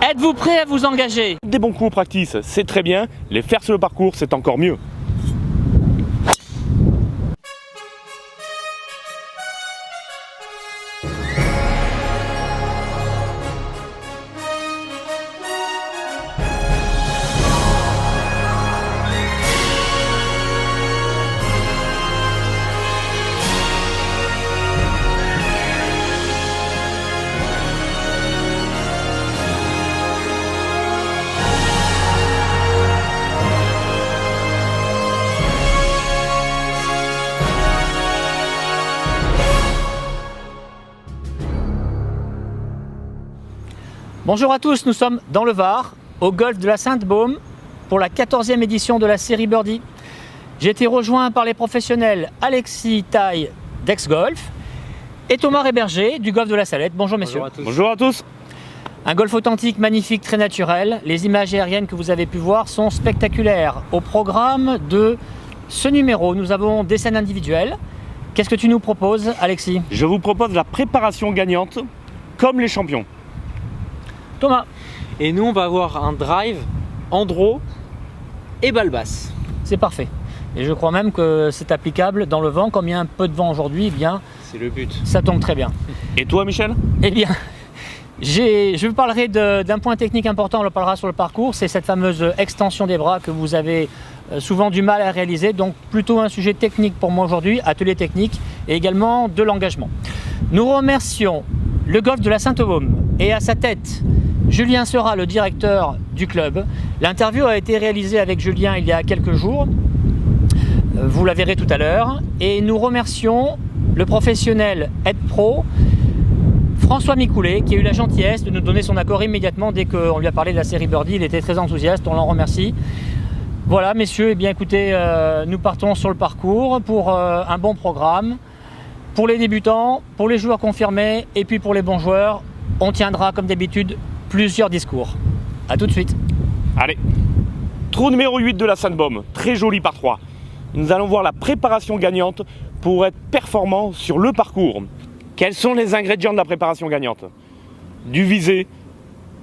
Êtes-vous prêt à vous engager? Des bons coups au practice, c'est très bien. Les faire sur le parcours, c'est encore mieux. Bonjour à tous, nous sommes dans le Var, au golf de la Sainte-Baume, pour la 14e édition de la série Birdie. J'ai été rejoint par les professionnels Alexis Taille d'Ex-Golf et Thomas Réberger du golf de la Salette. Bonjour messieurs. Bonjour à tous. Un golf authentique, magnifique, très naturel. Les images aériennes que vous avez pu voir sont spectaculaires. Au programme de ce numéro, nous avons des scènes individuelles. Qu'est-ce que tu nous proposes, Alexis? Je vous propose la préparation gagnante, comme les champions. Thomas. Et nous, on va avoir un drive, draw et balle basse. C'est parfait. Et je crois même que c'est applicable dans le vent. Comme il y a un peu de vent aujourd'hui, eh bien, c'est le but. Ça tombe très bien. Et toi, Michel? Eh bien, je vous parlerai d'un point technique important, on le parlera sur le parcours, c'est cette fameuse extension des bras que vous avez souvent du mal à réaliser. Donc plutôt un sujet technique pour moi aujourd'hui, atelier technique et également de l'engagement. Nous remercions le golf de la Sainte-Baume et à sa tête, Julien Sera, le directeur du club. L'interview a été réalisée avec Julien il y a quelques jours. Vous la verrez tout à l'heure. Et nous remercions le professionnel Aide Pro, François Micoulet, qui a eu la gentillesse de nous donner son accord immédiatement dès qu'on lui a parlé de la série Birdie. Il était très enthousiaste, on l'en remercie. Voilà messieurs, eh bien écoutez, nous partons sur le parcours pour un bon programme. Pour les débutants, pour les joueurs confirmés et puis pour les bons joueurs, on tiendra comme d'habitude plusieurs discours. A tout de suite. Allez, trou numéro 8 de la Sainte-Baume, très joli par 3. Nous allons voir la préparation gagnante pour être performant sur le parcours. Quels sont les ingrédients de la préparation gagnante? Du viser,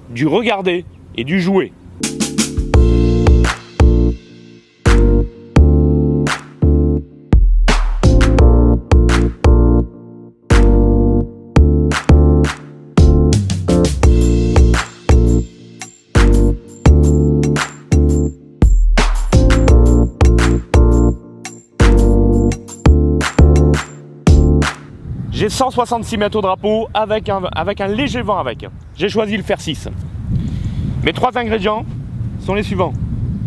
du regarder et du jouer. J'ai 166 mètres au drapeau avec un léger vent avec. J'ai choisi le fer 6. Mes 3 ingrédients sont les suivants.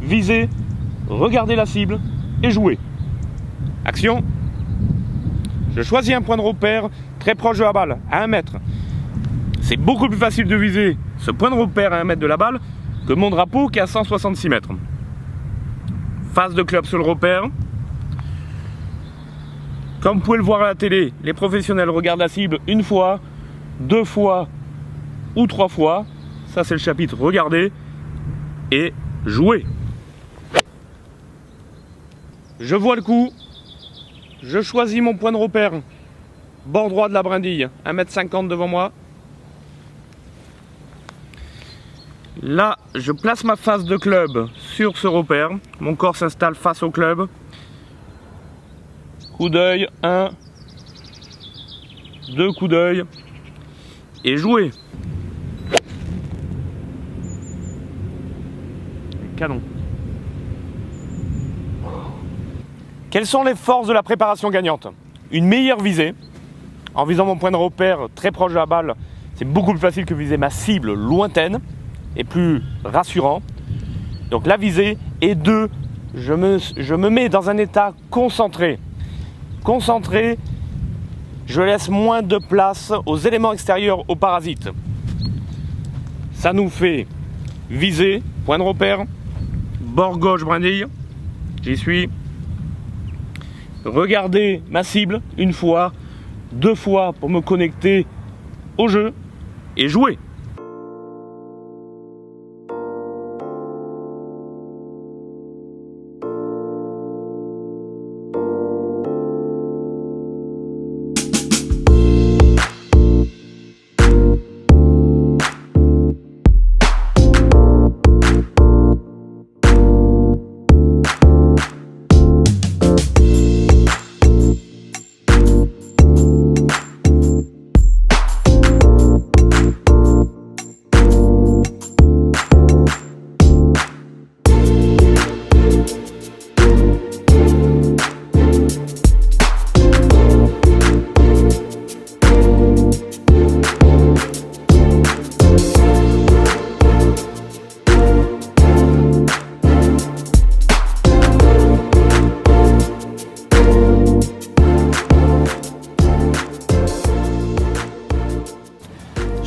Viser, regarder la cible et jouer. Action. Je choisis un point de repère très proche de la balle, à 1 mètre. C'est beaucoup plus facile de viser ce point de repère à 1 mètre de la balle que mon drapeau qui est à 166 mètres. Face de club sur le repère. Comme vous pouvez le voir à la télé, les professionnels regardent la cible 1 fois, 2 fois ou 3 fois. Ça, c'est le chapitre regarder et jouer. Je vois le coup. Je choisis mon point de repère. Bord droit de la brindille, 1,50 m devant moi. Là, je place ma face de club sur ce repère. Mon corps s'installe face au club. Coup d'œil, 1, 2 coups d'œil et jouer. Canon. Quelles sont les forces de la préparation gagnante? Une meilleure visée. En visant mon point de repère très proche de la balle, c'est beaucoup plus facile que viser ma cible lointaine et plus rassurant. Donc la visée. Et 2, je me mets dans un état concentré. Concentré, je laisse moins de place aux éléments extérieurs, aux parasites. Ça nous fait viser, point de repère, bord gauche brindille, j'y suis. Regarder ma cible 1 fois, 2 fois pour me connecter au jeu et jouer.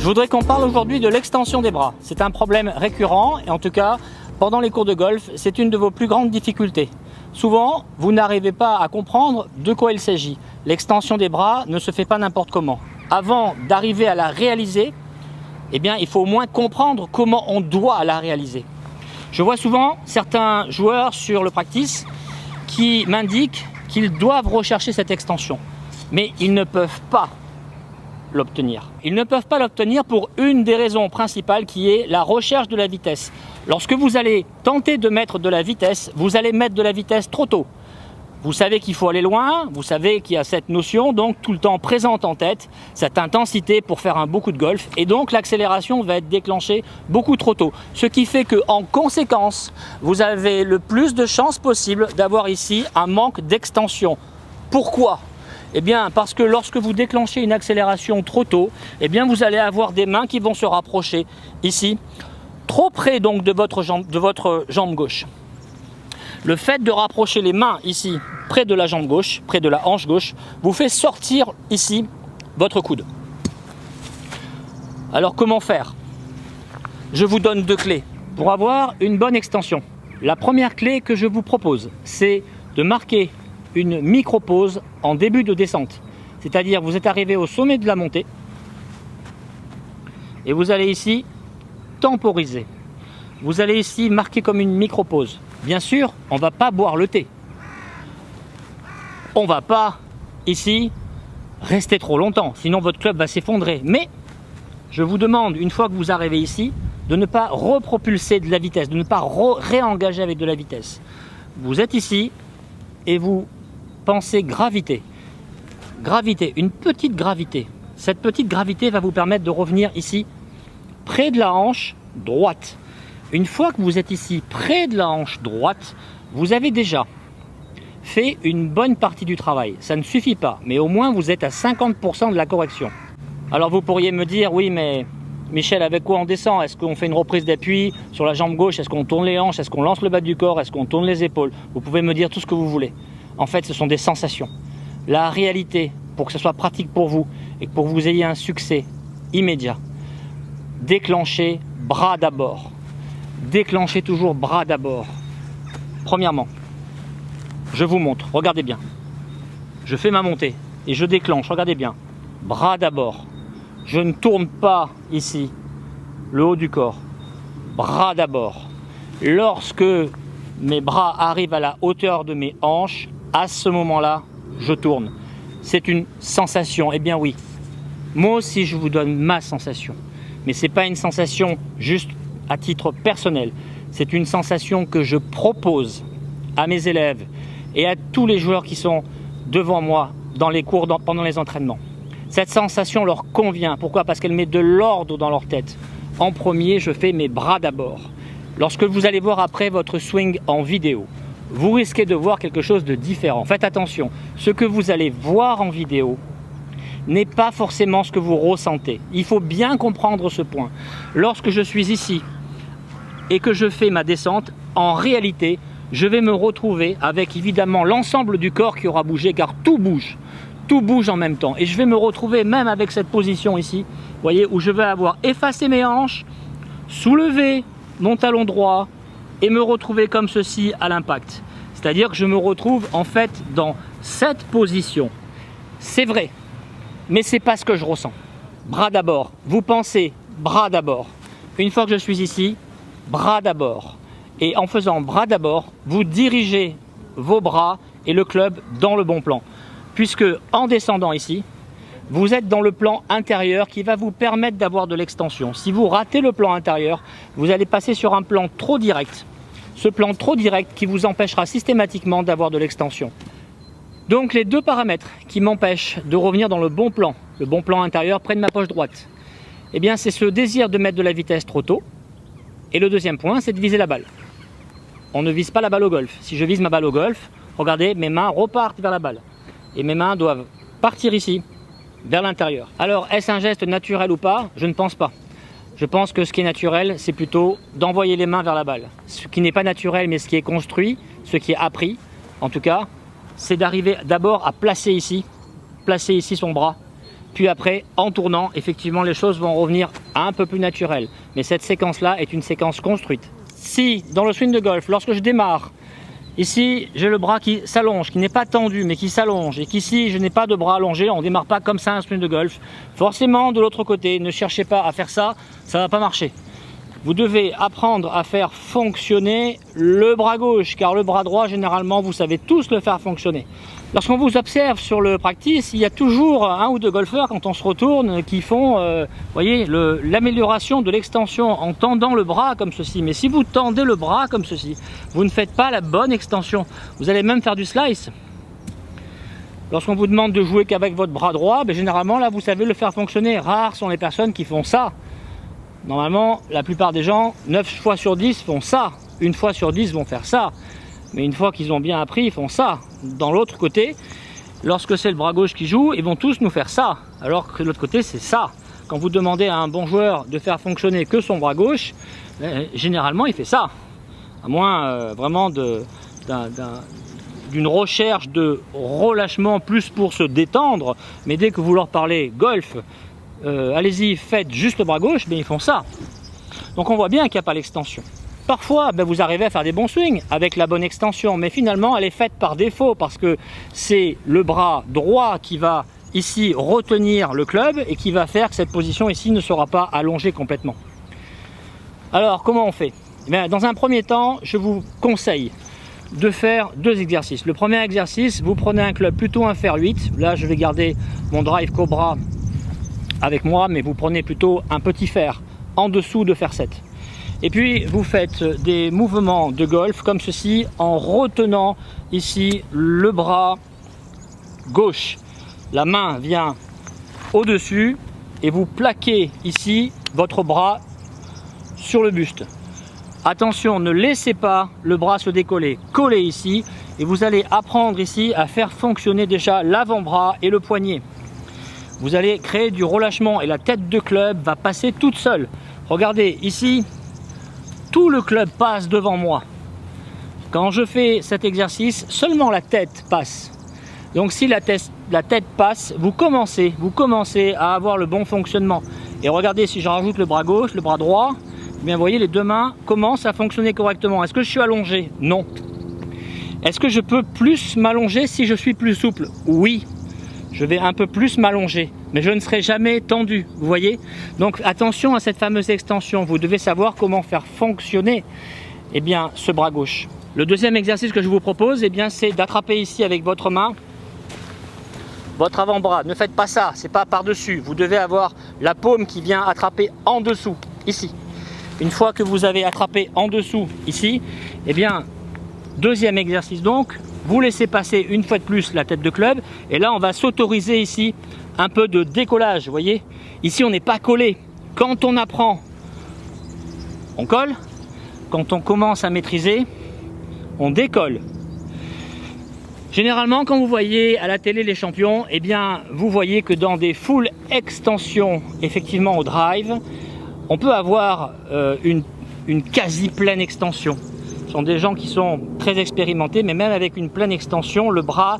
voudrais qu'on parle aujourd'hui de l'extension des bras. C'est un problème récurrent et en tout cas, pendant les cours de golf, c'est une de vos plus grandes difficultés. Souvent, vous n'arrivez pas à comprendre de quoi il s'agit. L'extension des bras ne se fait pas n'importe comment. Avant d'arriver à la réaliser, eh bien, il faut au moins comprendre comment on doit la réaliser. Je vois souvent certains joueurs sur le practice qui m'indiquent qu'ils doivent rechercher cette extension, mais ils ne peuvent pas l'obtenir. Ils ne peuvent pas l'obtenir pour une des raisons principales qui est la recherche de la vitesse. Lorsque vous allez tenter de mettre de la vitesse, vous allez mettre de la vitesse trop tôt. Vous savez qu'il faut aller loin, vous savez qu'il y a cette notion donc tout le temps présente en tête, cette intensité pour faire un beau coup de golf et donc l'accélération va être déclenchée beaucoup trop tôt. Ce qui fait qu'en conséquence, vous avez le plus de chances possible d'avoir ici un manque d'extension. Pourquoi ? Eh bien parce que lorsque vous déclenchez une accélération trop tôt, eh bien vous allez avoir des mains qui vont se rapprocher ici, trop près donc de votre jambe gauche. Le fait de rapprocher les mains ici, près de la jambe gauche, près de la hanche gauche, vous fait sortir ici votre coude. Alors comment faire? Je vous donne 2 clés pour avoir une bonne extension. La première clé que je vous propose, c'est de marquer une micro-pause en début de descente. C'est-à-dire vous êtes arrivé au sommet de la montée et vous allez ici temporiser. Vous allez ici marquer comme une micro-pause. Bien sûr, on ne va pas boire le thé. On ne va pas, ici, rester trop longtemps, sinon votre club va s'effondrer. Mais, je vous demande, une fois que vous arrivez ici, de ne pas repropulser de la vitesse, de ne pas réengager avec de la vitesse. Vous êtes ici et vous pensez gravité. Gravité, une petite gravité. Cette petite gravité va vous permettre de revenir ici, près de la hanche droite. Une fois que vous êtes ici, près de la hanche droite, vous avez déjà fait une bonne partie du travail. Ça ne suffit pas, mais au moins vous êtes à 50% de la correction. Alors vous pourriez me dire, oui mais Michel, avec quoi on descend? Est-ce qu'on fait une reprise d'appui sur la jambe gauche? Est-ce qu'on tourne les hanches? Est-ce qu'on lance le bas du corps? Est-ce qu'on tourne les épaules? Vous pouvez me dire tout ce que vous voulez. En fait, ce sont des sensations. La réalité, pour que ce soit pratique pour vous et que pour que vous ayez un succès immédiat, déclenchez bras d'abord. Déclenchez toujours bras d'abord. Premièrement, je vous montre, regardez bien. Je fais ma montée et je déclenche, regardez bien. Bras d'abord. Je ne tourne pas ici le haut du corps. Bras d'abord. Lorsque mes bras arrivent à la hauteur de mes hanches, à ce moment-là, je tourne. C'est une sensation. Eh bien oui, moi aussi je vous donne ma sensation. Mais ce n'est pas une sensation juste à titre personnel. C'est une sensation que je propose à mes élèves et à tous les joueurs qui sont devant moi dans les cours, pendant les entraînements. Cette sensation leur convient. Pourquoi? Parce qu'elle met de l'ordre dans leur tête. En premier, je fais mes bras d'abord. Lorsque vous allez voir après votre swing en vidéo, vous risquez de voir quelque chose de différent. Faites attention, ce que vous allez voir en vidéo n'est pas forcément ce que vous ressentez. Il faut bien comprendre ce point. Lorsque je suis ici et que je fais ma descente, en réalité, je vais me retrouver avec évidemment l'ensemble du corps qui aura bougé, car tout bouge en même temps. Et je vais me retrouver même avec cette position ici, vous voyez, où je vais avoir effacé mes hanches, soulevé mon talon droit et me retrouver comme ceci à l'impact. C'est-à-dire que je me retrouve en fait dans cette position. C'est vrai, mais c'est pas ce que je ressens. Bras d'abord, vous pensez bras d'abord. Une fois que je suis ici, bras d'abord. Et en faisant bras d'abord, vous dirigez vos bras et le club dans le bon plan. Puisque en descendant ici, vous êtes dans le plan intérieur qui va vous permettre d'avoir de l'extension. Si vous ratez le plan intérieur, vous allez passer sur un plan trop direct. Ce plan trop direct qui vous empêchera systématiquement d'avoir de l'extension. Donc les 2 paramètres qui m'empêchent de revenir dans le bon plan intérieur près de ma poche droite, eh bien c'est ce désir de mettre de la vitesse trop tôt. Et le deuxième point, c'est de viser la balle. On ne vise pas la balle au golf. Si je vise ma balle au golf, regardez, mes mains repartent vers la balle. Et mes mains doivent partir ici, vers l'intérieur. Alors, est-ce un geste naturel ou pas? Je ne pense pas. Je pense que ce qui est naturel, c'est plutôt d'envoyer les mains vers la balle. Ce qui n'est pas naturel, mais ce qui est construit, ce qui est appris, en tout cas, c'est d'arriver d'abord à placer ici son bras, puis après, en tournant, effectivement, les choses vont revenir un peu plus naturelles. Mais cette séquence-là est une séquence construite. Si, dans le swing de golf, lorsque je démarre, ici, j'ai le bras qui s'allonge, qui n'est pas tendu, mais qui s'allonge, et qu'ici, je n'ai pas de bras allongé, on ne démarre pas comme ça un swing de golf. Forcément, de l'autre côté, ne cherchez pas à faire ça, ça ne va pas marcher. Vous devez apprendre à faire fonctionner le bras gauche, car le bras droit, généralement, vous savez tous le faire fonctionner. Lorsqu'on vous observe sur le practice, il y a toujours un ou deux golfeurs, quand on se retourne, qui font voyez, l'amélioration de l'extension en tendant le bras comme ceci. Mais si vous tendez le bras comme ceci, vous ne faites pas la bonne extension. Vous allez même faire du slice. Lorsqu'on vous demande de jouer qu'avec votre bras droit, ben, généralement, là, vous savez le faire fonctionner. Rares sont les personnes qui font ça. Normalement, la plupart des gens, 9 fois sur 10 font ça. 1 fois sur 10 vont faire ça. Mais une fois qu'ils ont bien appris, ils font ça. Dans l'autre côté, lorsque c'est le bras gauche qui joue, ils vont tous nous faire ça. Alors que de l'autre côté, c'est ça. Quand vous demandez à un bon joueur de faire fonctionner que son bras gauche, généralement, il fait ça. À moins vraiment d'une recherche de relâchement plus pour se détendre. Mais dès que vous leur parlez golf, allez-y, faites juste le bras gauche, ben, ils font ça. Donc on voit bien qu'il n'y a pas l'extension. Parfois, ben, vous arrivez à faire des bons swings avec la bonne extension, mais finalement, elle est faite par défaut parce que c'est le bras droit qui va ici retenir le club et qui va faire que cette position ici ne sera pas allongée complètement. Alors, comment on fait? Bien, dans un premier temps, je vous conseille de faire deux exercices. Le premier exercice, vous prenez un club plutôt un fer 8. Là, je vais garder mon drive Cobra avec moi, mais vous prenez plutôt un petit fer en dessous de fer 7. Et puis vous faites des mouvements de golf comme ceci en retenant ici le bras gauche. La main vient au-dessus et vous plaquez ici votre bras sur le buste. Attention, ne laissez pas le bras se décoller. Collez ici et vous allez apprendre ici à faire fonctionner déjà l'avant-bras et le poignet. Vous allez créer du relâchement et la tête de club va passer toute seule. Regardez ici. Tout le club passe devant moi. Quand je fais cet exercice, seulement la tête passe. Donc si la tête passe, vous commencez à avoir le bon fonctionnement. Et regardez, si je rajoute le bras gauche, le bras droit, eh bien vous voyez, les deux mains commencent à fonctionner correctement. Est-ce que je suis allongé? Non. Est-ce que je peux plus m'allonger si je suis plus souple? Oui. Je vais un peu plus m'allonger, mais je ne serai jamais tendu, vous voyez. Donc attention à cette fameuse extension, vous devez savoir comment faire fonctionner eh bien, ce bras gauche. Le deuxième exercice que je vous propose, eh bien, c'est d'attraper ici avec votre main, votre avant-bras. Ne faites pas ça, c'est pas par-dessus. Vous devez avoir la paume qui vient attraper en dessous, ici. Une fois que vous avez attrapé en dessous, ici, eh bien, deuxième exercice donc, vous laissez passer une fois de plus la tête de club et là on va s'autoriser ici un peu de décollage, vous voyez. Ici on n'est pas collé. Quand on apprend, on colle. Quand on commence à maîtriser, on décolle. Généralement quand vous voyez à la télé les champions, eh bien vous voyez que dans des full extensions effectivement au drive, on peut avoir une quasi pleine extension. Ce sont des gens qui sont très expérimentés, mais même avec une pleine extension, le bras,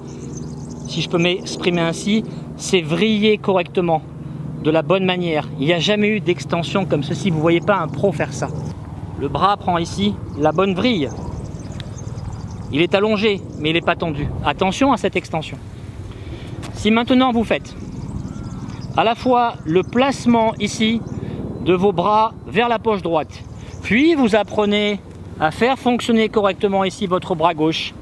si je peux m'exprimer ainsi, s'est vrillé correctement, de la bonne manière. Il n'y a jamais eu d'extension comme ceci, vous ne voyez pas un pro faire ça. Le bras prend ici la bonne vrille. Il est allongé, mais il n'est pas tendu. Attention à cette extension. Si maintenant vous faites à la fois le placement ici de vos bras vers la poche droite, puis vous apprenez à faire fonctionner correctement ici votre bras gauche,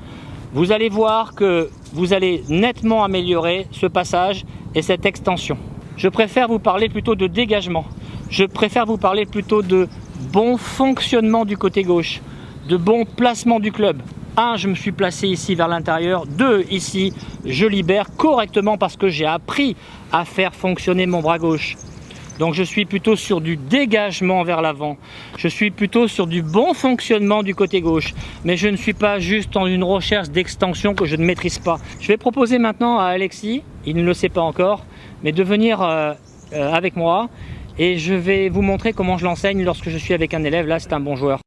vous allez voir que vous allez nettement améliorer ce passage et cette extension. Je préfère vous parler plutôt de dégagement. Je préfère vous parler plutôt de bon fonctionnement du côté gauche, de bon placement du club. 1, je me suis placé ici vers l'intérieur. 2, ici, je libère correctement parce que j'ai appris à faire fonctionner mon bras gauche. Donc je suis plutôt sur du dégagement vers l'avant. Je suis plutôt sur du bon fonctionnement du côté gauche. Mais je ne suis pas juste dans une recherche d'extension que je ne maîtrise pas. Je vais proposer maintenant à Alexis, il ne le sait pas encore, mais de venir avec moi. Et je vais vous montrer comment je l'enseigne lorsque je suis avec un élève. Là, c'est un bon joueur.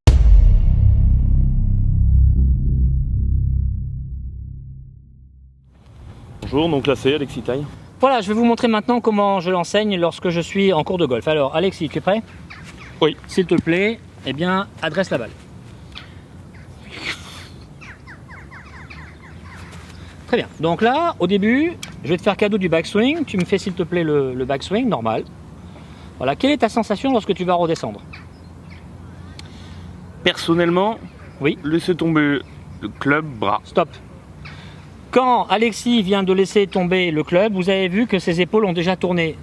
Bonjour, donc là c'est Alexis Taille. Voilà, je vais vous montrer maintenant comment je l'enseigne lorsque je suis en cours de golf. Alors, Alexis, tu es prêt? Oui. S'il te plaît, eh bien, adresse la balle. Très bien. Donc là, au début, je vais te faire cadeau du backswing. Tu me fais, s'il te plaît, le backswing normal. Voilà. Quelle est ta sensation lorsque tu vas redescendre? Personnellement, Oui. laissez tomber le club bras. Stop. Quand Alexis vient de laisser tomber le club, vous avez vu que ses épaules ont déjà tourné.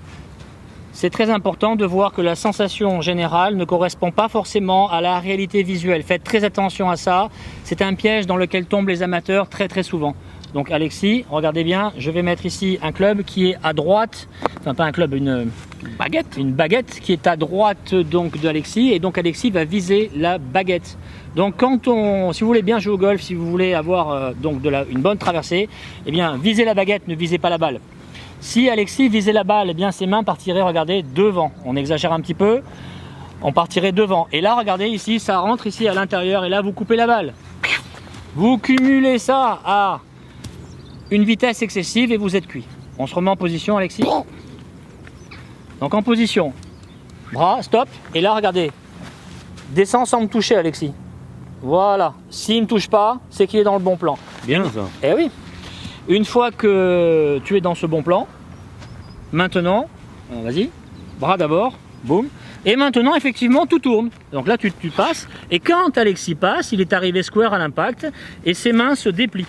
C'est très important de voir que la sensation générale ne correspond pas forcément à la réalité visuelle. Faites très attention à ça. C'est un piège dans lequel tombent les amateurs très souvent. Donc Alexis, regardez bien, je vais mettre ici un club qui est à droite, enfin pas un club, une baguette qui est à droite donc d'Alexis, et donc Alexis va viser la baguette. Donc si vous voulez bien jouer au golf, si vous voulez avoir une bonne traversée, eh bien visez la baguette, ne visez pas la balle. Si Alexis visait la balle, eh bien ses mains partiraient, regardez, devant. On exagère un petit peu, on partirait devant. Et là, regardez ici, ça rentre ici à l'intérieur, et là vous coupez la balle. Vous cumulez ça à une vitesse excessive et vous êtes cuit. On se remet en position, Alexis. Donc en position, bras, stop. Et là, regardez, descend sans me toucher, Alexis. Voilà. S'il ne me touche pas, c'est qu'il est dans le bon plan. Bien ça. Eh oui. Une fois que tu es dans ce bon plan, maintenant, vas-y, bras d'abord, boum. Et maintenant, effectivement, tout tourne. Donc là, tu passes. Et quand Alexis passe, il est arrivé square à l'impact et ses mains se déplient.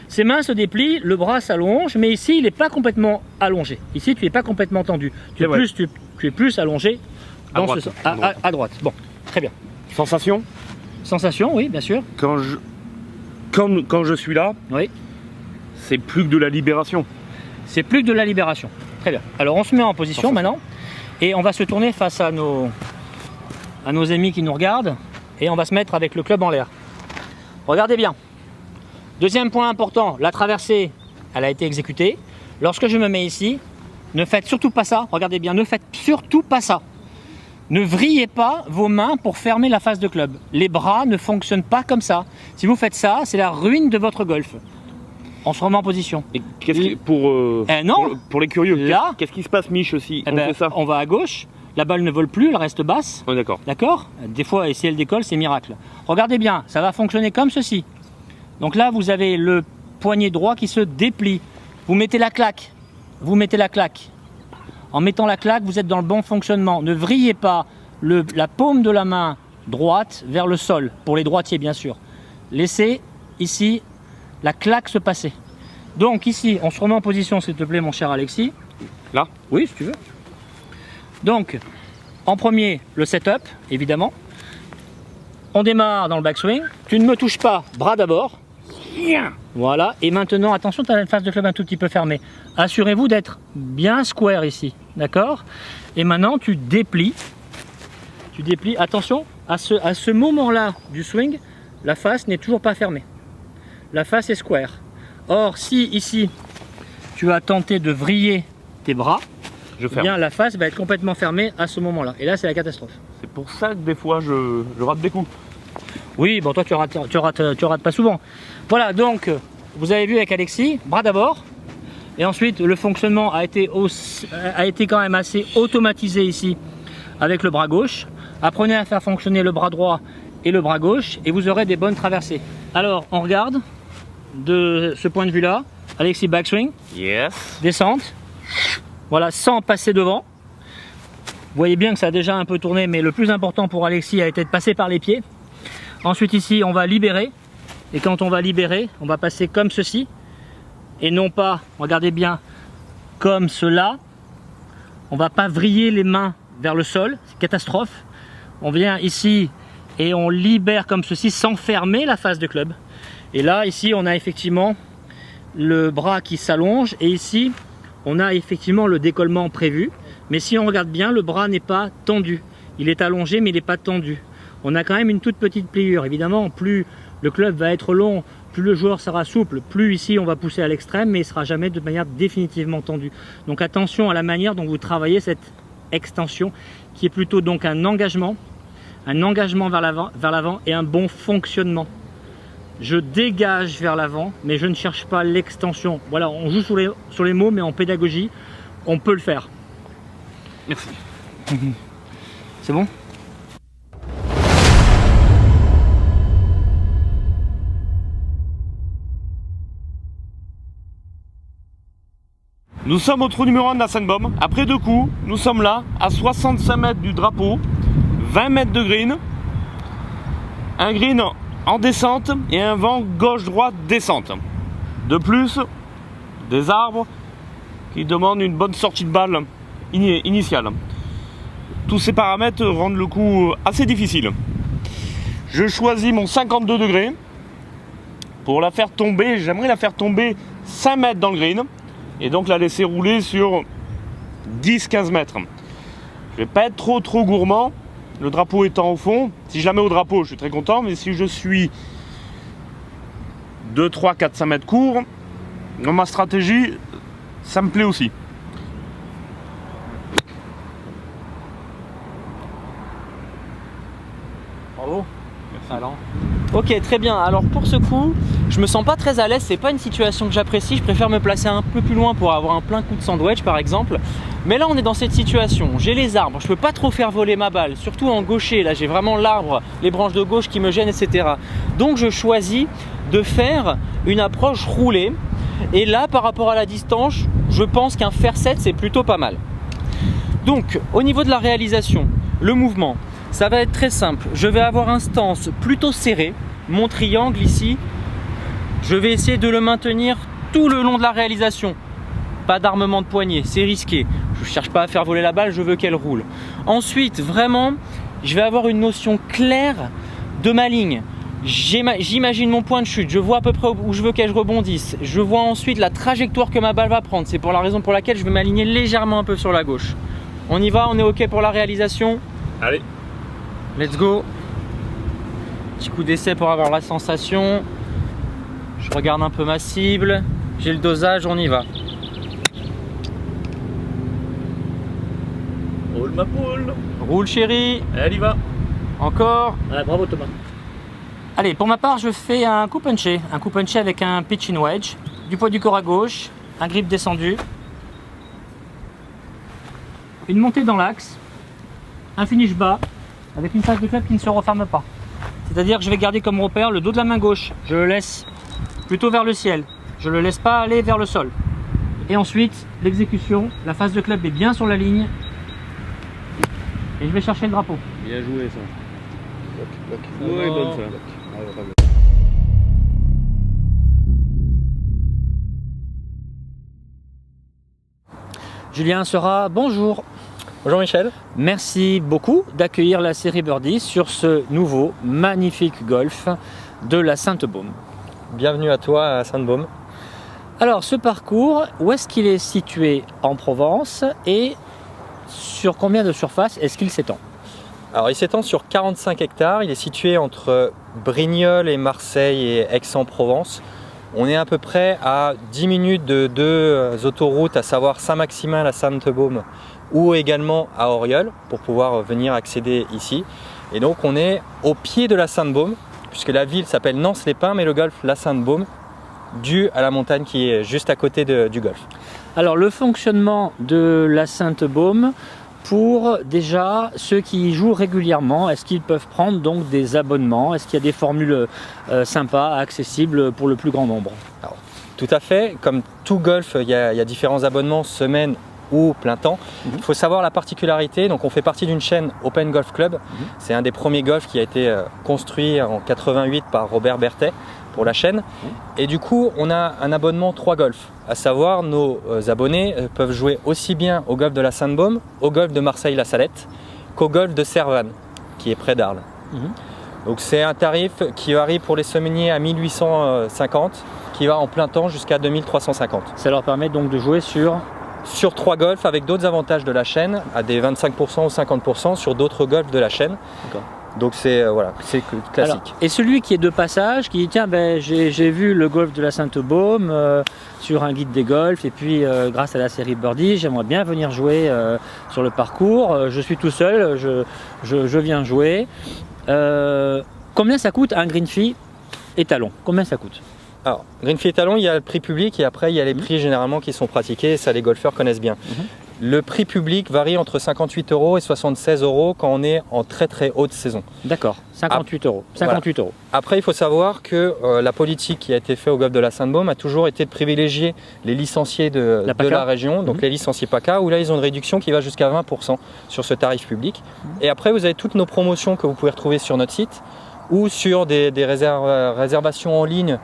Ses mains se déplient, le bras s'allonge, mais ici, il n'est pas complètement allongé. Ici, tu n'es pas complètement tendu. Tu es plus allongé dans ce sens. À droite. Bon, très bien. Sensation? Sensation, oui, bien sûr. Quand je suis là, Oui. c'est plus que de la libération. C'est plus que de la libération. Très bien. Alors, on se met en position maintenant. Et on va se tourner face à nos amis qui nous regardent. Et on va se mettre avec le club en l'air. Regardez bien. Deuxième point important, la traversée, elle a été exécutée. Lorsque je me mets ici, ne faites surtout pas ça. Regardez bien, ne faites surtout pas ça. Ne vrillez pas vos mains pour fermer la face de club. Les bras ne fonctionnent pas comme ça. Si vous faites ça, c'est la ruine de votre golf. On se remet en position. Et pour les curieux, là, qu'est-ce qui se passe, Mich, aussi fait ça. On va à gauche, la balle ne vole plus, elle reste basse. Oh, d'accord. D'accord. Des fois, et si elle décolle, c'est miracle. Regardez bien, ça va fonctionner comme ceci. Donc là, vous avez le poignet droit qui se déplie. Vous mettez la claque. Vous mettez la claque. En mettant la claque, vous êtes dans le bon fonctionnement. Ne vrillez pas la paume de la main droite vers le sol, pour les droitiers bien sûr. Laissez ici la claque se passer. Donc ici, on se remet en position, s'il te plaît, mon cher Alexis. Là? Oui, si tu veux. Donc, en premier, le setup, évidemment. On démarre dans le backswing. Tu ne me touches pas, bras d'abord. Voilà, et maintenant, attention, tu as la face de club un tout petit peu fermée. Assurez-vous d'être bien square ici, d'accord? Et maintenant, tu déplies. Tu déplies, attention, à ce moment-là du swing, la face n'est toujours pas fermée. La face est square. Or, si ici, tu as tenté de vriller tes bras, eh bien, la face va être complètement fermée à ce moment-là. Et là, c'est la catastrophe. C'est pour ça que des fois, je rate des comptes. Oui, bon, toi, tu rates pas souvent. Voilà, donc, vous avez vu avec Alexis, bras d'abord. Et ensuite, le fonctionnement a été quand même assez automatisé ici avec le bras gauche. Apprenez à faire fonctionner le bras droit et le bras gauche et vous aurez des bonnes traversées. Alors, on regarde de ce point de vue-là. Alexis, backswing. Yes. Descente. Voilà, sans passer devant. Vous voyez bien que ça a déjà un peu tourné, mais le plus important pour Alexis a été de passer par les pieds. Ensuite, ici, on va libérer. Et quand on va libérer, on va passer comme ceci. Et non pas, regardez bien, comme cela. On ne va pas vriller les mains vers le sol, c'est catastrophe. On vient ici et on libère comme ceci sans fermer la face de club. Et là, ici, on a effectivement le bras qui s'allonge. Et ici, on a effectivement le décollement prévu. Mais si on regarde bien, le bras n'est pas tendu. Il est allongé, mais il n'est pas tendu. On a quand même une toute petite pliure. Évidemment, plus le club va être long, plus le joueur sera souple, plus ici on va pousser à l'extrême, mais il ne sera jamais de manière définitivement tendue. Donc attention à la manière dont vous travaillez cette extension, qui est plutôt donc un engagement vers l'avant et un bon fonctionnement. je dégage vers l'avant, mais je ne cherche pas l'extension. Voilà, on joue sur les mots, mais en pédagogie, on peut le faire. Merci. C'est bon? Nous sommes au trou numéro 1 de la Sandbom. Après 2 coups, nous sommes là, à 65 mètres du drapeau, 20 mètres de green. Un green en descente et un vent gauche-droite descente. De plus, des arbres qui demandent une bonne sortie de balle initiale. Tous ces paramètres rendent le coup assez difficile. Je choisis mon 52 degrés. Pour la faire tomber, j'aimerais la faire tomber 5 mètres dans le green. Et donc la laisser rouler sur 10-15 mètres. Je vais pas être trop gourmand, le drapeau étant au fond. Si je la mets au drapeau, je suis très content, mais si je suis 2, 3, 4, 5 mètres court, dans ma stratégie, ça me plaît aussi. Bravo. Alors. Ok, très bien. Alors pour ce coup, je me sens pas très à l'aise, c'est pas une situation que j'apprécie, je préfère me placer un peu plus loin pour avoir un plein coup de sandwich par exemple. Mais là on est dans cette situation, j'ai les arbres, je peux pas trop faire voler ma balle, surtout en gaucher, là j'ai vraiment l'arbre, les branches de gauche qui me gênent, etc. Donc je choisis de faire une approche roulée. Et là par rapport à la distance, je pense qu'un fer 7 c'est plutôt pas mal. Donc au niveau de la réalisation, le mouvement, ça va être très simple. Je vais avoir un stance plutôt serré. Mon triangle ici, je vais essayer de le maintenir tout le long de la réalisation. Pas d'armement de poignet, c'est risqué. Je ne cherche pas à faire voler la balle, je veux qu'elle roule. Ensuite, vraiment, je vais avoir une notion claire de ma ligne. J'imagine mon point de chute, je vois à peu près où je veux qu'elle rebondisse. Je vois ensuite la trajectoire que ma balle va prendre. C'est pour la raison pour laquelle je vais m'aligner légèrement un peu sur la gauche. On y va, on est OK pour la réalisation? Allez. Let's go. Petit coup d'essai pour avoir la sensation. Je regarde un peu ma cible. J'ai le dosage, on y va. Roule ma poule. Roule chérie. Elle y va. Encore. Ouais, bravo Thomas. Allez, pour ma part, je fais un coup punché. Un coup punché avec un pitch in wedge. Du poids du corps à gauche. Un grip descendu. Une montée dans l'axe. Un finish bas. Avec une phase de club qui ne se referme pas. C'est-à-dire que je vais garder comme repère le dos de la main gauche. Je le laisse plutôt vers le ciel. Je ne le laisse pas aller vers le sol. Et ensuite, l'exécution. La phase de club est bien sur la ligne. Et je vais chercher le drapeau. Bien joué ça. Oui, bonne ça. Julien Seurat, bonjour. Bonjour Michel. Merci beaucoup d'accueillir la série Birdie sur ce nouveau magnifique golf de la Sainte-Baume. Bienvenue à toi à Sainte-Baume. Alors ce parcours, où est-ce qu'il est situé en Provence et sur combien de surface est-ce qu'il s'étend? Alors il s'étend sur 45 hectares, il est situé entre Brignoles et Marseille et Aix-en-Provence. On est à peu près à 10 minutes de deux autoroutes, à savoir Saint-Maximin, la Sainte-Baume ou également à Auriol pour pouvoir venir accéder ici. Et donc on est au pied de la Sainte-Baume, puisque la ville s'appelle Nance-les-Pins, mais le golf la Sainte-Baume, dû à la montagne qui est juste à côté du golf. Alors le fonctionnement de la Sainte-Baume, pour déjà ceux qui y jouent régulièrement, est-ce qu'ils peuvent prendre donc des abonnements? Est-ce qu'il y a des formules sympas, accessibles pour le plus grand nombre? Alors, tout à fait, comme tout golf, il y a différents abonnements semaine ou plein temps. Il faut savoir la particularité, donc on fait partie d'une chaîne Open Golf Club. C'est un des premiers golfs qui a été construit en 88 par Robert Berthet pour la chaîne. Et du coup, on a un abonnement 3 golfs, à savoir nos abonnés peuvent jouer aussi bien au golf de la Sainte-Baume, au golf de Marseille-la Salette, qu'au golf de Servanne, qui est près d'Arles. Donc c'est un tarif qui varie pour les semainiers à 1850, qui va en plein temps jusqu'à 2350. Ça leur permet donc de jouer sur 3 golfs avec d'autres avantages de la chaîne, à des 25% ou 50% sur d'autres golfs de la chaîne. Donc c'est voilà, c'est classique. Alors, et celui qui est de passage, qui dit tiens j'ai vu le golf de la Sainte-Baume sur un guide des golfs et puis grâce à la série Birdie, j'aimerais bien venir jouer sur le parcours. Je suis tout seul, je viens jouer. Combien ça coûte un green fee étalon, combien ça coûte? Alors, Greenfee étalon, il y a le prix public et après il y a les prix généralement qui sont pratiqués, ça les golfeurs connaissent bien. Le prix public varie entre 58 € et 76 € quand on est en très très haute saison. D'accord, 58 €. 58 €. Après, il faut savoir que la politique qui a été faite au golfe de la Sainte-Baume a toujours été de privilégier les licenciés de la région, donc les licenciés PACA, où là ils ont une réduction qui va jusqu'à 20% sur ce tarif public. Et après, vous avez toutes nos promotions que vous pouvez retrouver sur notre site ou sur des réservations en ligne,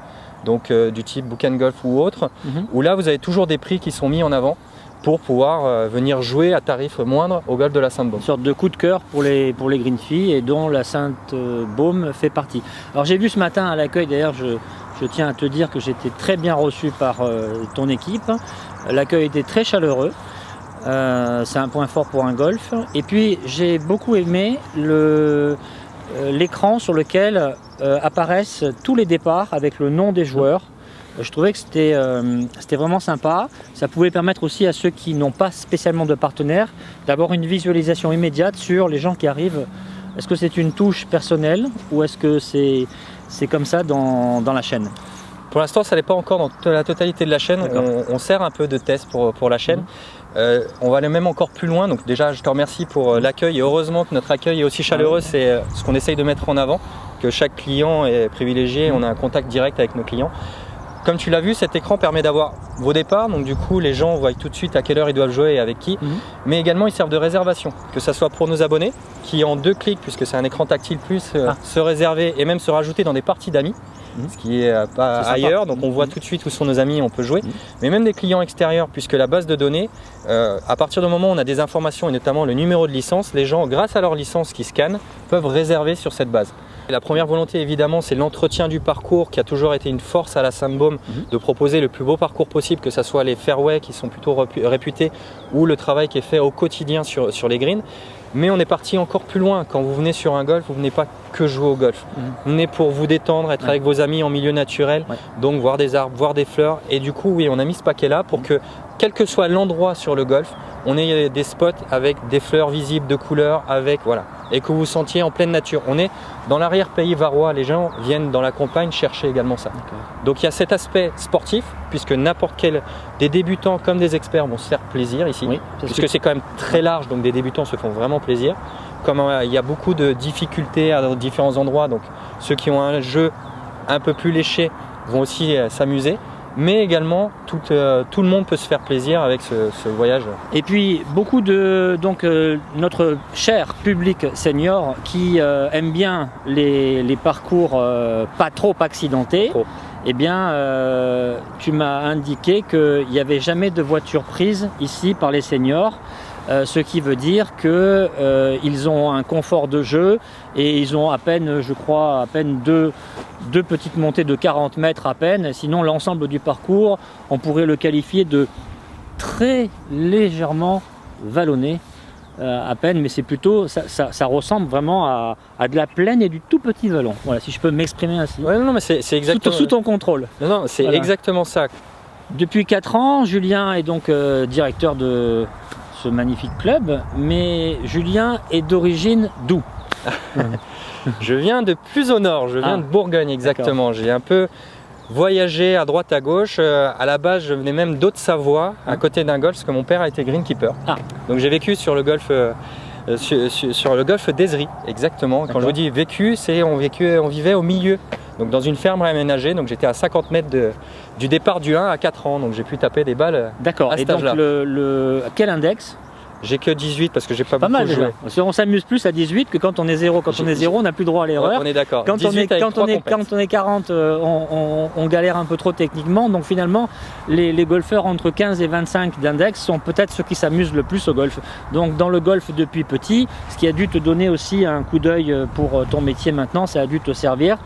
donc du type Book & Golf ou autre, où là vous avez toujours des prix qui sont mis en avant pour pouvoir venir jouer à tarif moindre au golfe de la Sainte-Baume. Une sorte de coup de cœur pour les Greenfee et dont la Sainte-Baume fait partie. Alors j'ai vu ce matin à l'accueil, d'ailleurs je tiens à te dire que j'étais très bien reçu par ton équipe. L'accueil était très chaleureux. C'est un point fort pour un golf. Et puis j'ai beaucoup aimé l'écran sur lequel apparaissent tous les départs avec le nom des joueurs. Je trouvais que c'était vraiment sympa. Ça pouvait permettre aussi à ceux qui n'ont pas spécialement de partenaire d'avoir une visualisation immédiate sur les gens qui arrivent. Est-ce que c'est une touche personnelle ou est-ce que c'est comme ça dans la chaîne? Pour l'instant, ça n'est pas encore dans la totalité de la chaîne. On sert un peu de test pour la chaîne. On va aller même encore plus loin. Donc déjà, je te remercie pour l'accueil. Et heureusement que notre accueil est aussi chaleureux. C'est ce qu'on essaye de mettre en avant, que chaque client est privilégié. On a un contact direct avec nos clients. Comme tu l'as vu, cet écran permet d'avoir vos départs, donc du coup les gens voient tout de suite à quelle heure ils doivent jouer et avec qui, mais également ils servent de réservation, que ce soit pour nos abonnés qui en 2 clics, puisque c'est un écran tactile plus, se réserver et même se rajouter dans des parties d'amis, ce qui est pas ailleurs, donc on voit tout de suite où sont nos amis et on peut jouer, mais même des clients extérieurs, puisque la base de données, à partir du moment où on a des informations et notamment le numéro de licence, les gens, grâce à leur licence qui scannent, peuvent réserver sur cette base. La première volonté évidemment c'est l'entretien du parcours qui a toujours été une force à la Sainte-Baume de proposer le plus beau parcours possible, que ce soit les fairways qui sont plutôt réputés ou le travail qui est fait au quotidien sur les greens. Mais on est parti encore plus loin. Quand vous venez sur un golf, vous venez pas que jouer au golf. Vous venez pour vous détendre, être avec vos amis en milieu naturel, donc voir des arbres, voir des fleurs. Et du coup, oui, on a mis ce paquet-là pour que, quel que soit l'endroit sur le golf, on ait des spots avec des fleurs visibles de couleurs, et que vous vous sentiez en pleine nature. On est dans l'arrière-pays varois, les gens viennent dans la campagne chercher également ça. Donc il y a cet aspect sportif, puisque n'importe quel, des débutants comme des experts vont se faire plaisir ici, puisque c'est quand même très large, donc des débutants se font vraiment plaisir. Comme il y a beaucoup de difficultés à différents endroits, donc ceux qui ont un jeu un peu plus léché vont aussi s'amuser. Mais également tout le monde peut se faire plaisir avec ce voyage. Et puis beaucoup de notre cher public senior qui aime bien les parcours pas trop accidentés. Eh bien, tu m'as indiqué qu'il n'y avait jamais de voiture prise ici par les seniors. Ce qui veut dire qu'ils ont un confort de jeu et ils ont à peine, je crois, deux petites montées de 40 mètres à peine. Sinon, l'ensemble du parcours, on pourrait le qualifier de très légèrement vallonné à peine, mais c'est plutôt, ça ressemble vraiment à de la plaine et du tout petit vallon. Voilà, si je peux m'exprimer ainsi. Ouais, non, mais c'est exactement sous ton contrôle. Non, c'est exactement ça. Depuis 4 ans, Julien est donc directeur de ce magnifique club, mais Julien est d'origine d'où? Je viens de plus au nord, je viens de Bourgogne exactement. J'ai un peu voyagé à droite à gauche. À la base, je venais même d'Haute-Savoie, à côté d'un golf, parce que mon père a été greenkeeper. Donc j'ai vécu sur le golf sur le golfe d'Ezri, exactement. Quand je vous dis vécu, c'est on vivait au milieu, donc dans une ferme réaménagée. Donc j'étais à 50 mètres du départ du 1 à 4 ans, donc j'ai pu taper des balles. D'accord. À et cet donc âge-là. Quel index? J'ai que 18 parce que j'ai pas beaucoup mal joué. On s'amuse plus à 18 que quand on est 0. Quand on est 0, on n'a plus droit à l'erreur. On est d'accord. Quand on est 40, on galère un peu trop techniquement. Donc finalement, les golfeurs entre 15 et 25 d'index sont peut-être ceux qui s'amusent le plus au golf. Donc dans le golf depuis petit, ce qui a dû te donner aussi un coup d'œil pour ton métier maintenant, ça a dû te servir.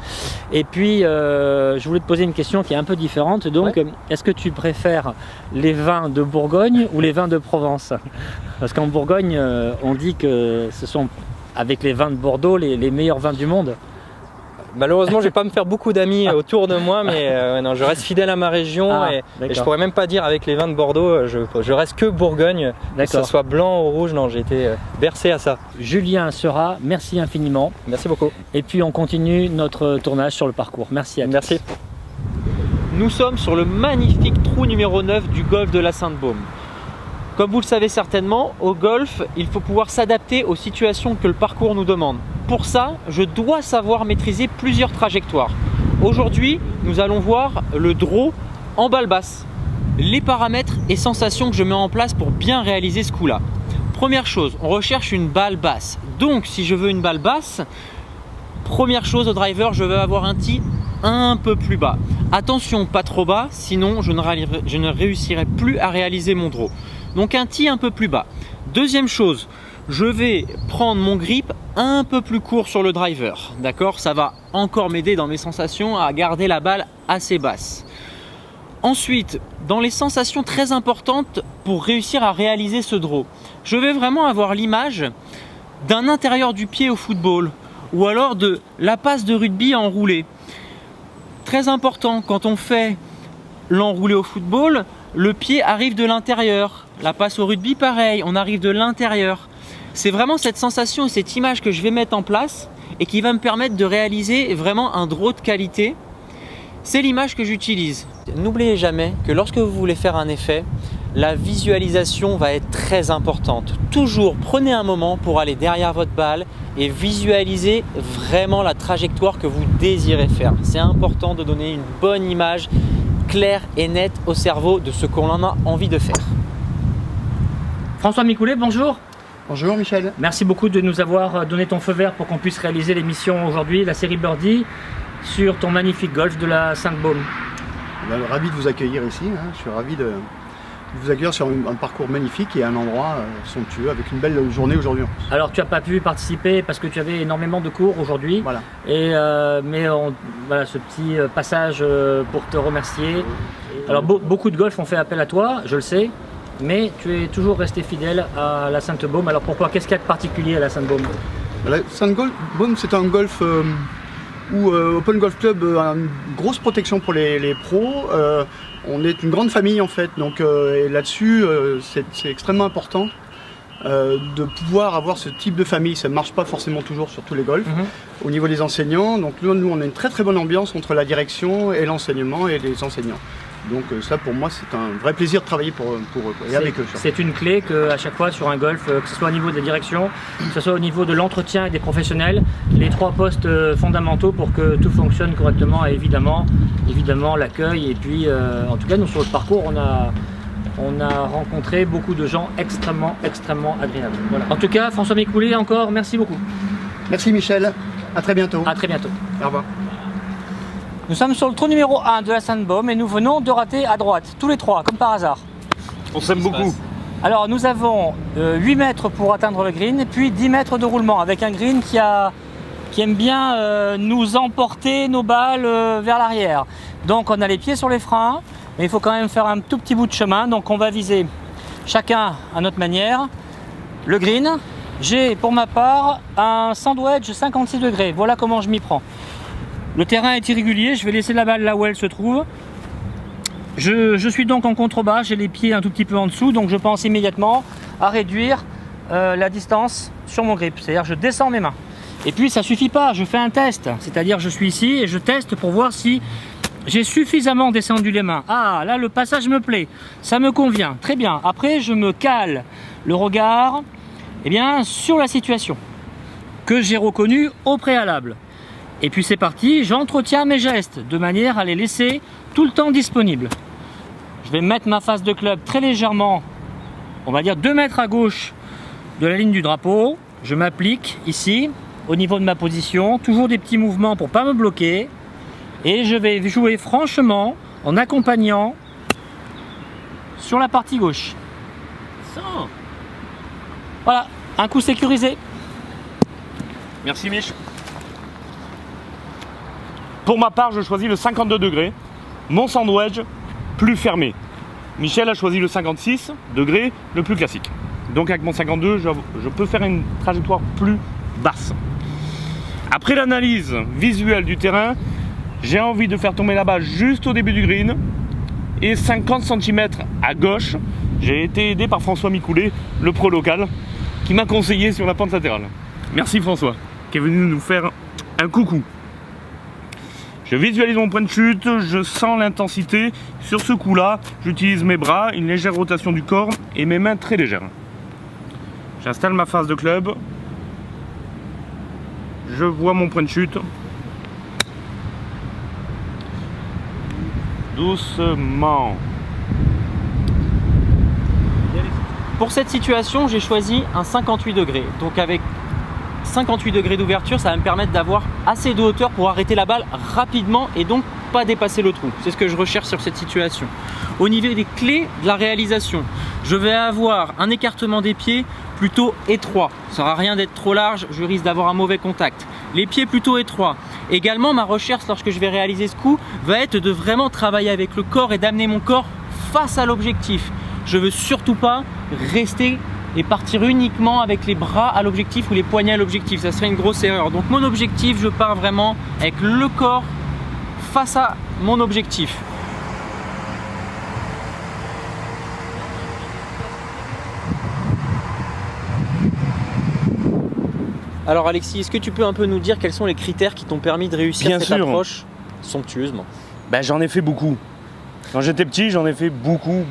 Et puis, je voulais te poser une question qui est un peu différente. Donc, est-ce que tu préfères les vins de Bourgogne ou les vins de Provence? Parce qu'en Bourgogne, on dit que ce sont, avec les vins de Bordeaux, les meilleurs vins du monde. Malheureusement, je vais pas me faire beaucoup d'amis autour de moi, mais non, je reste fidèle à ma région et je pourrais même pas dire avec les vins de Bordeaux, je reste que Bourgogne, que ce soit blanc ou rouge. Non, j'ai été bercé à ça. Julien Seurat, merci infiniment. Merci beaucoup. Et puis on continue notre tournage sur le parcours. Merci à tous. Merci. Nous sommes sur le magnifique trou numéro 9 du golfe de la Sainte-Baume. Comme vous le savez certainement, au golf, il faut pouvoir s'adapter aux situations que le parcours nous demande. Pour ça, je dois savoir maîtriser plusieurs trajectoires. Aujourd'hui, nous allons voir le draw en balle basse. Les paramètres et sensations que je mets en place pour bien réaliser ce coup-là. Première chose, on recherche une balle basse. Donc, si je veux une balle basse, première chose au driver, je veux avoir un tee un peu plus bas. Attention, pas trop bas, sinon je ne réussirai plus à réaliser mon draw. Donc un tee un peu plus bas. Deuxième chose, je vais prendre mon grip un peu plus court sur le driver. D'accord, ça va encore m'aider dans mes sensations à garder la balle assez basse. Ensuite, dans les sensations très importantes pour réussir à réaliser ce draw, je vais vraiment avoir l'image d'un intérieur du pied au football ou alors de la passe de rugby enroulée. Très important, quand on fait l'enroulé au football, le pied arrive de l'intérieur. La passe au rugby, pareil, on arrive de l'intérieur. C'est vraiment cette sensation et cette image que je vais mettre en place et qui va me permettre de réaliser vraiment un draw de qualité. C'est l'image que j'utilise. N'oubliez jamais que lorsque vous voulez faire un effet, la visualisation va être très importante. Toujours prenez un moment pour aller derrière votre balle et visualiser vraiment la trajectoire que vous désirez faire. C'est important de donner une bonne image claire et nette au cerveau de ce qu'on en a envie de faire. François Micoulet, bonjour. Bonjour Michel. Merci beaucoup de nous avoir donné ton feu vert pour qu'on puisse réaliser l'émission aujourd'hui, la série Birdie, sur ton magnifique golf de la Sainte-Baume. Ravi de vous accueillir ici, je suis ravi de vous accueillir sur un parcours magnifique et un endroit somptueux avec une belle journée aujourd'hui. Alors tu n'as pas pu participer parce que tu avais énormément de cours aujourd'hui. Voilà. Et, voilà ce petit passage pour te remercier. Alors beaucoup de golf ont fait appel à toi, je le sais, mais tu es toujours resté fidèle à la Sainte-Baume. Alors pourquoi? Qu'est-ce qu'il y a de particulier à la Sainte-Baume? La Sainte-Baume, c'est un golf où Open Golf Club a une grosse protection pour les pros. On est une grande famille en fait, donc et là-dessus c'est extrêmement important de pouvoir avoir ce type de famille. Ça ne marche pas forcément toujours sur tous les golfs. Au niveau des enseignants, donc nous on a une très très bonne ambiance entre la direction et l'enseignement et les enseignants. Donc ça pour moi c'est un vrai plaisir de travailler pour eux et avec eux. C'est une clé qu'à chaque fois sur un golf, que ce soit au niveau de la direction, que ce soit au niveau de l'entretien et des professionnels, les trois postes fondamentaux pour que tout fonctionne correctement et évidemment l'accueil et puis en tout cas nous sur le parcours on a rencontré beaucoup de gens extrêmement agréables. Voilà. En tout cas François Micoulet encore merci beaucoup. Merci Michel, à très bientôt. À très bientôt. Au revoir. Nous sommes sur le trou numéro 1 de la Sainte-Baume et nous venons de rater à droite, tous les trois, comme par hasard. On s'aime beaucoup. Alors nous avons 8 mètres pour atteindre le green et puis 10 mètres de roulement avec un green qui aime bien nous emporter nos balles vers l'arrière. Donc on a les pieds sur les freins, mais il faut quand même faire un tout petit bout de chemin. Donc on va viser chacun à notre manière le green. J'ai pour ma part un sandwich 56 degrés, voilà comment je m'y prends. Le terrain est irrégulier, je vais laisser la balle là où elle se trouve. Je suis donc en contrebas, j'ai les pieds un tout petit peu en dessous, donc je pense immédiatement à réduire la distance sur mon grip. C'est-à-dire je descends mes mains. Et puis ça suffit pas, je fais un test. C'est-à-dire je suis ici et je teste pour voir si j'ai suffisamment descendu les mains. Ah, là le passage me plaît, ça me convient, très bien. Après je me cale le regard sur la situation que j'ai reconnue au préalable. Et puis c'est parti, j'entretiens mes gestes de manière à les laisser tout le temps disponibles. Je vais mettre ma face de club très légèrement, on va dire 2 mètres à gauche de la ligne du drapeau. Je m'applique ici, au niveau de ma position, toujours des petits mouvements pour ne pas me bloquer. Et je vais jouer franchement en accompagnant sur la partie gauche. Voilà, un coup sécurisé. Merci Mich. Pour ma part, je choisis le 52 degrés, mon sandwich plus fermé. Michel a choisi le 56 degrés, le plus classique. Donc avec mon 52, je peux faire une trajectoire plus basse. Après l'analyse visuelle du terrain, j'ai envie de faire tomber la balle juste au début du green et 50 cm à gauche. J'ai été aidé par François Micoulet, le pro local, qui m'a conseillé sur la pente latérale. Merci François, qui est venu nous faire un coucou. Je visualise mon point de chute, je sens l'intensité. Sur ce coup-là, j'utilise mes bras, une légère rotation du corps et mes mains très légères. J'installe ma phase de club. Je vois mon point de chute. Doucement. Pour cette situation, j'ai choisi un 58 degrés. Donc avec 58 degrés d'ouverture, ça va me permettre d'avoir assez de hauteur pour arrêter la balle rapidement et donc pas dépasser le trou. C'est ce que je recherche sur cette situation. Au niveau des clés de la réalisation, je vais avoir un écartement des pieds plutôt étroit. Ça ne sert à rien d'être trop large, je risque d'avoir un mauvais contact. Les pieds plutôt étroits. Également, ma recherche lorsque je vais réaliser ce coup va être de vraiment travailler avec le corps et d'amener mon corps face à l'objectif. Je ne veux surtout pas rester et partir uniquement avec les bras à l'objectif ou les poignets à l'objectif. Ça serait une grosse erreur. Donc mon objectif, je pars vraiment avec le corps face à mon objectif. Alors Alexis, est-ce que tu peux un peu nous dire quels sont les critères qui t'ont permis de réussir Bien cette sûr. approche somptueusement? Ben, j'en ai fait beaucoup. Quand j'étais petit, j'en ai fait beaucoup.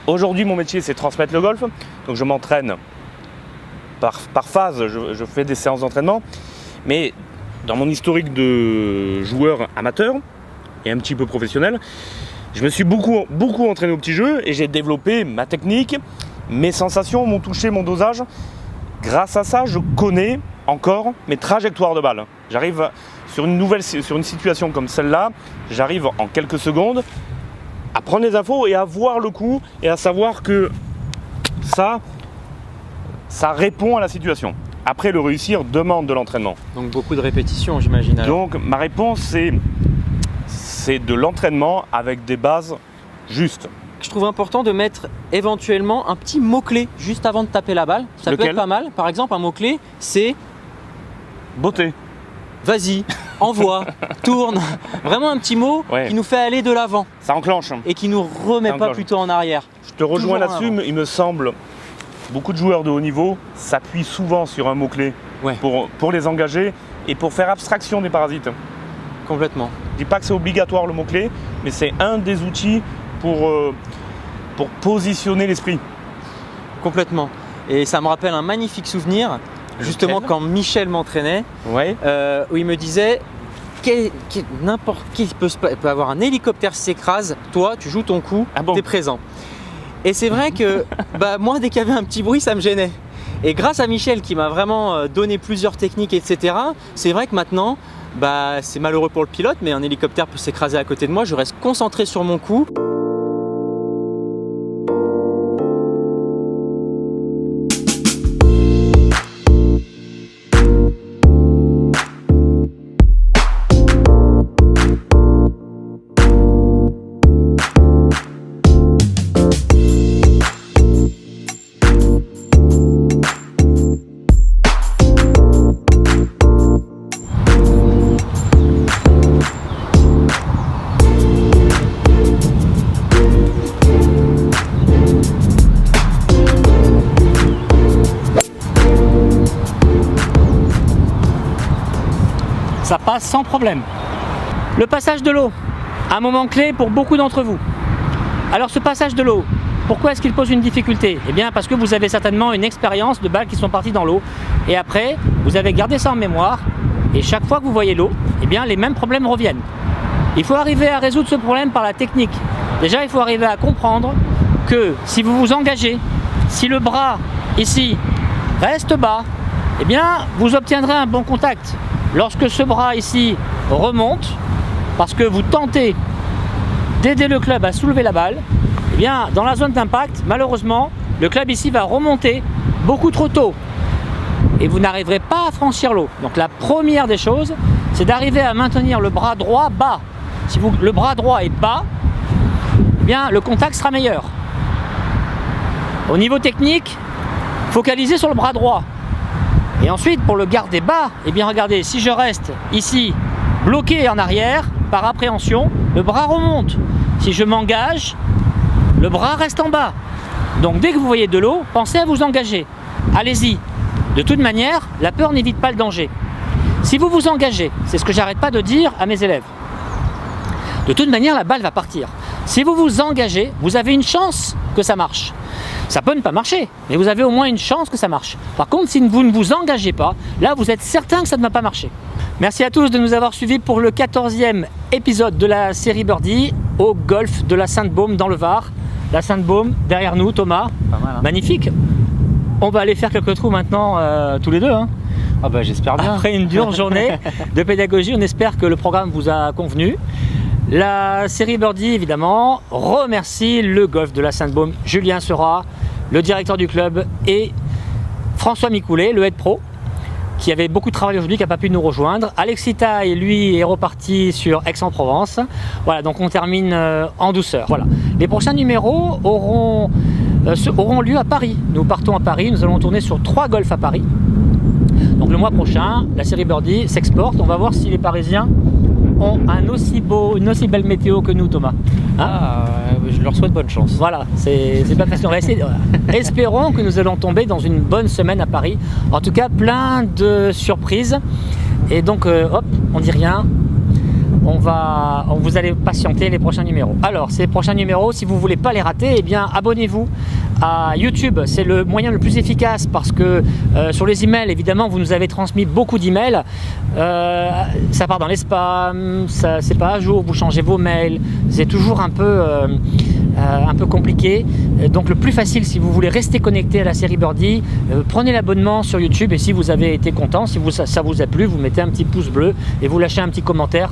Aujourd'hui, mon métier, c'est transmettre le golf. Donc je m'entraîne par phase, je fais des séances d'entraînement. Mais dans mon historique de joueur amateur et un petit peu professionnel, je me suis beaucoup entraîné au petit jeu et j'ai développé ma technique, mes sensations, mon toucher, mon dosage. Grâce à ça, je connais encore mes trajectoires de balle. J'arrive sur une situation comme celle-là, j'arrive en quelques secondes à prendre les infos et à voir le coup et à savoir que ça répond à la situation. Après, le réussir demande de l'entraînement. Donc beaucoup de répétitions, j'imagine. Donc ma réponse, c'est de l'entraînement avec des bases justes. Je trouve important de mettre éventuellement un petit mot-clé juste avant de taper la balle. Ça peut Lequel? être pas mal. Par exemple, un mot-clé, c'est Beauté. vas-y, envoie, tourne. Vraiment un petit mot Ouais. qui nous fait aller de l'avant Ça enclenche. et qui nous remet Ça pas enclenche. plutôt en arrière. Je te rejoins Toujours là-dessus, avant. mais il me semble, beaucoup de joueurs de haut niveau s'appuient souvent sur un mot-clé Ouais. pour les engager et pour faire abstraction des parasites. Complètement. Je dis pas que c'est obligatoire le mot-clé, mais c'est un des outils pour positionner l'esprit. Complètement. Et ça me rappelle un magnifique souvenir, justement Lequel? quand Michel m'entraînait, Ouais. où il me disait n'importe qui peut avoir un hélicoptère qui s'écrase, toi tu joues ton coup, Ah bon? t'es présent. Et c'est vrai que moi dès qu'il y avait un petit bruit ça me gênait. Et grâce à Michel qui m'a vraiment donné plusieurs techniques etc, c'est vrai que maintenant c'est malheureux pour le pilote mais un hélicoptère peut s'écraser à côté de moi, je reste concentré sur mon coup. Ça passe sans problème. Le passage de l'eau, un moment clé pour beaucoup d'entre vous. Alors ce passage de l'eau, pourquoi est-ce qu'il pose une difficulté? Eh bien parce que vous avez certainement une expérience de balles qui sont parties dans l'eau et après vous avez gardé ça en mémoire et chaque fois que vous voyez l'eau, eh bien les mêmes problèmes reviennent. Il faut arriver à résoudre ce problème par la technique. Déjà il faut arriver à comprendre que si vous vous engagez, si le bras ici reste bas, eh bien vous obtiendrez un bon contact. Lorsque ce bras ici remonte, parce que vous tentez d'aider le club à soulever la balle, eh bien dans la zone d'impact, malheureusement, le club ici va remonter beaucoup trop tôt et vous n'arriverez pas à franchir l'eau. Donc la première des choses, c'est d'arriver à maintenir le bras droit bas. Si le bras droit est bas, eh bien le contact sera meilleur. Au niveau technique, focalisez sur le bras droit. Et ensuite, pour le garder bas, eh bien regardez, si je reste ici, bloqué en arrière, par appréhension, le bras remonte. Si je m'engage, le bras reste en bas. Donc dès que vous voyez de l'eau, pensez à vous engager. Allez-y. De toute manière, la peur n'évite pas le danger. Si vous vous engagez, c'est ce que j'arrête pas de dire à mes élèves. De toute manière, la balle va partir. Si vous vous engagez, vous avez une chance que ça marche. Ça peut ne pas marcher, mais vous avez au moins une chance que ça marche. Par contre, si vous ne vous engagez pas, là, vous êtes certain que ça ne va pas marcher. Merci à tous de nous avoir suivis pour le 14e épisode de la série Birdie au golf de la Sainte-Baume dans le Var. La Sainte-Baume, derrière nous, Thomas. Pas mal, hein. Magnifique. On va aller faire quelques trous maintenant, tous les deux. Hein. Ah bah j'espère bien. Après une dure journée de pédagogie, on espère que le programme vous a convenu. La série Birdie, évidemment, remercie le golf de la Sainte-Baume, Julien Seurat, le directeur du club, et François Micoulet, le head pro, qui avait beaucoup de travail aujourd'hui, qui n'a pas pu nous rejoindre. Alexis Taille, lui, est reparti sur Aix-en-Provence. Voilà, donc on termine en douceur. Voilà. Les prochains numéros auront lieu à Paris. Nous partons à Paris, nous allons tourner sur 3 golfs à Paris. Donc le mois prochain, la série Birdie s'exporte. On va voir si les Parisiens ont une aussi belle météo que nous, Thomas. Hein, je leur souhaite bonne chance. voilà, c'est pas facile. On va essayer. Espérons que nous allons tomber dans une bonne semaine à Paris. En tout cas, plein de surprises. Et donc, hop, on dit rien. Vous allez patienter les prochains numéros. Alors, ces prochains numéros, si vous ne voulez pas les rater, eh bien, abonnez-vous à YouTube. C'est le moyen le plus efficace parce que sur les emails, évidemment, vous nous avez transmis beaucoup d'emails. Ça part dans les spams, c'est pas à jour, vous changez vos mails. C'est toujours un peu compliqué. Donc, le plus facile, si vous voulez rester connecté à la série Birdie, prenez l'abonnement sur YouTube et si vous avez été content, si ça vous a plu, vous mettez un petit pouce bleu et vous lâchez un petit commentaire.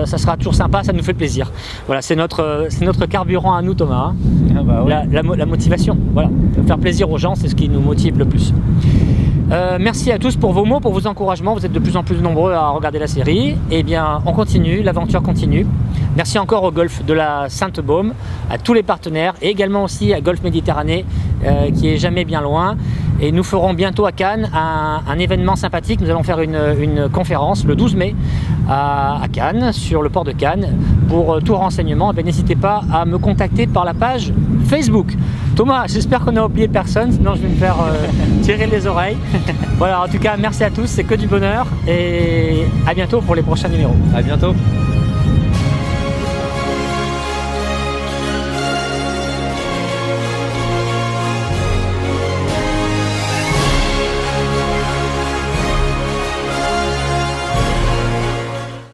Ça sera toujours sympa, ça nous fait plaisir. Voilà, c'est notre carburant à nous, Thomas. Hein. Ah bah oui. La motivation, voilà. Faire plaisir aux gens, c'est ce qui nous motive le plus. Merci à tous pour vos mots, pour vos encouragements. Vous êtes de plus en plus nombreux à regarder la série. Eh bien, on continue, l'aventure continue. Merci encore au Golf de la Sainte-Baume, à tous les partenaires et également aussi à Golf Méditerranée qui est jamais bien loin. Et nous ferons bientôt à Cannes un événement sympathique. Nous allons faire une conférence le 12 mai à Cannes, sur le port de Cannes. Pour tout renseignement, n'hésitez pas à me contacter par la page Facebook. Thomas, j'espère qu'on n'a oublié personne, sinon je vais me faire tirer les oreilles. Voilà, en tout cas, merci à tous, c'est que du bonheur et à bientôt pour les prochains numéros. À bientôt.